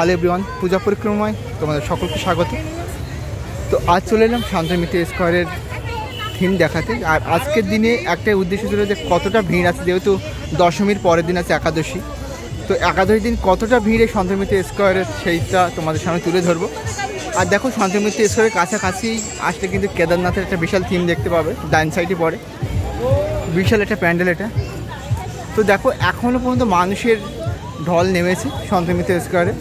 Hello everyone, পূজা পরিক্রমায় তোমাদের সকলকে স্বাগত। তো আজ চলে এলাম শান্তমিত্র স্কোয়ারের থিম দেখাতে। আর আজকের দিনে একটাই উদ্দেশ্য ছিল যে কতটা ভিড় আছে, যেহেতু দশমীর পরের দিন আছে একাদশী। তো একাদশীর দিন কতটা ভিড় এই শান্তমিত্র স্কোয়ারের সেইটা তোমাদের সামনে তুলে ধরবো। আর দেখো, শান্তমিত্র স্কোয়ারের কাছাকাছি আসলে কিন্তু কেদারনাথের একটা বিশাল থিম দেখতে পাবে, ডান সাইডে পড়ে বিশাল একটা প্যান্ডেল এটা। তো দেখো, এখনও পর্যন্ত মানুষের ঢল নেমেছে শান্তমিত্র স্কোয়ারে।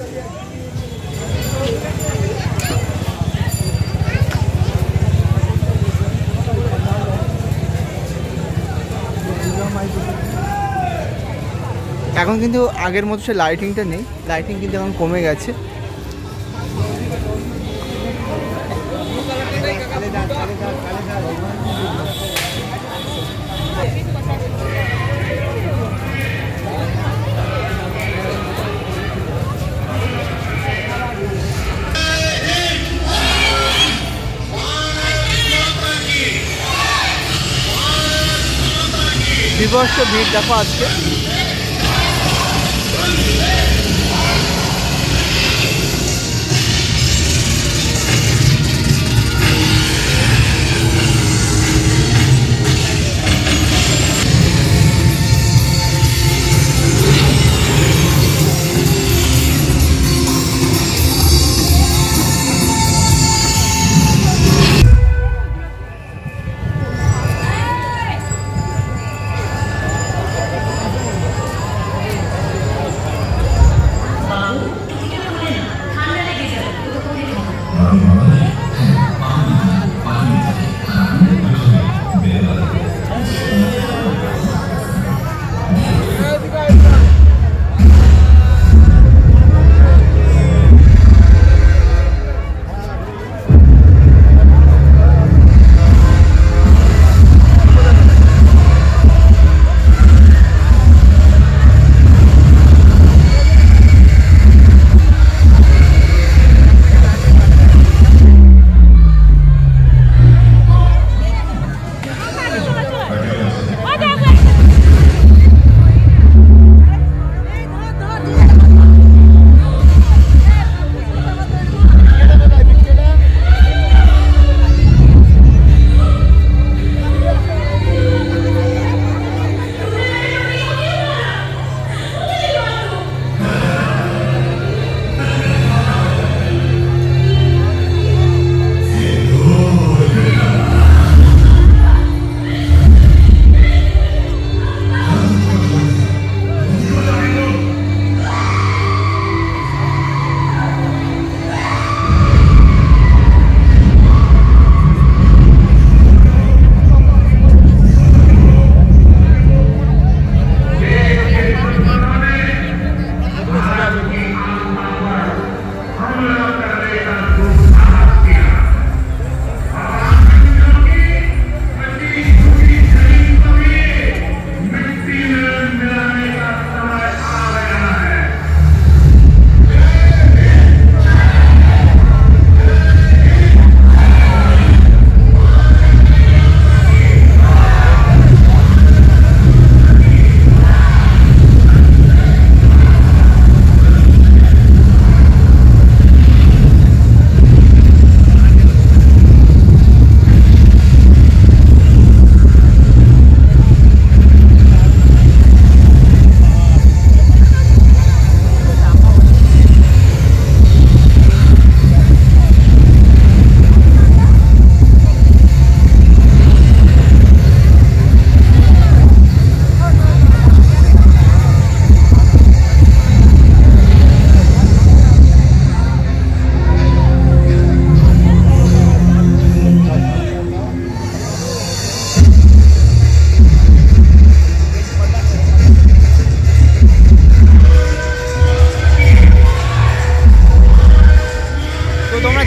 এখন কিন্তু আগের মতো সে লাইটিংটা নেই, লাইটিং কিন্তু এখন কমে গেছে। বিভৎস ভিড় দেখো আজকে।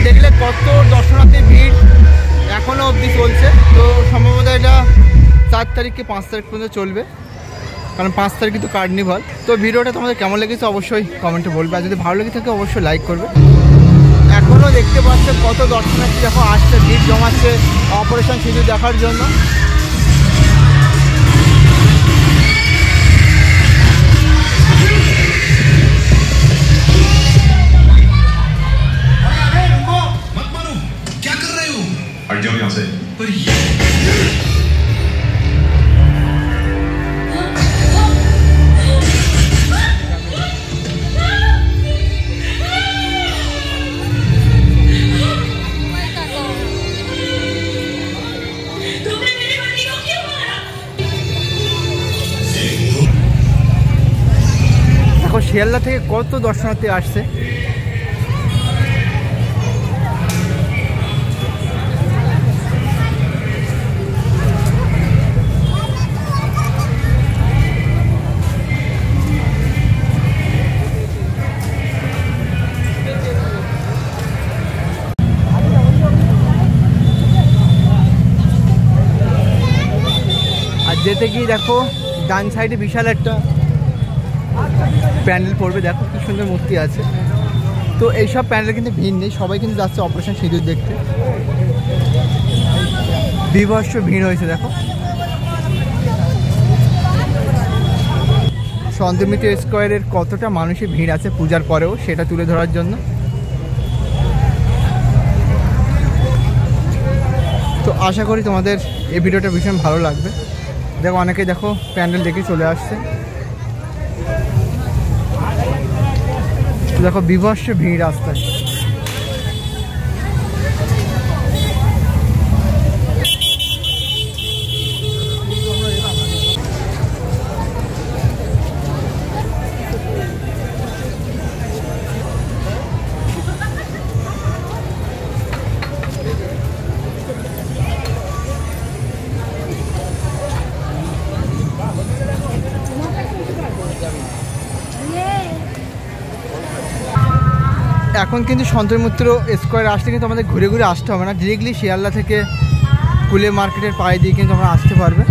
দেখলে কত দর্শনার্থীর ভিড় এখনও অবধি চলছে। তো সম্ভবত এটা 4 তারিখ কি 5 তারিখ পর্যন্ত চলবে, কারণ 5 তারিখে তো কার্নিভাল। তো ভিডিওটা তোমাদের কেমন লেগেছে অবশ্যই কমেন্টে বলবে, আর যদি ভালো লেগে থাকে অবশ্যই লাইক করবে। এখনও দেখতে পাচ্ছে কত দর্শনার্থী দেখো আসছে, ভিড় জমাচ্ছে অপারেশন সিঁদু দেখার জন্য। শিয়ালদা থেকে কত দর্শনার্থী আসছে। যেতে গিয়ে দেখো ডান সাইডে বিশাল একটা প্যান্ডেল পড়বে, দেখো কি সুন্দর মূর্তি আছে। তো এইসব প্যান্ডেল কিন্তু ভিড় নেই, সবাই কিন্তু যাচ্ছে অপারেশন সিঁদুর দেখতে। বিভৎস ভিড় হয়েছে দেখো। শান্তিমিত্র স্কোয়ারের কতটা মানুষের ভিড় আছে পূজার পরেও, সেটা তুলে ধরার জন্য। তো আশা করি তোমাদের এই ভিডিওটা ভীষণ ভালো লাগবে। দেখো অনেকে দেখো প্যান্ডেল দেখে চলে আসছে, দেখো বিভৎস ভিড় রাস্তায়। এখন কিন্তু শান্তিমিত্র স্কোয়ার আসতে কিন্তু আমাদের ঘুরে ঘুরে আসতে হবে না, ডিরেক্টলি শিয়ালদা থেকে কুলে মার্কেটের পায়ে দিয়ে কিন্তু আমরা আসতে পারবে।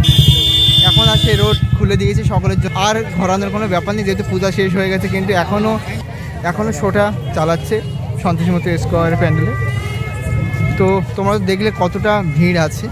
এখন আর সেই রোড খুলে দিয়েছে সকলের জন্য, আর ঘোরানোর কোনো ব্যাপার নেই, যেহেতু পূজা শেষ হয়ে গেছে। কিন্তু এখনও শোটা চালাচ্ছে শান্তিমিত্র স্কোয়ার প্যান্ডেলে। তো তোমরা দেখলে কতটা ভিড় আছে।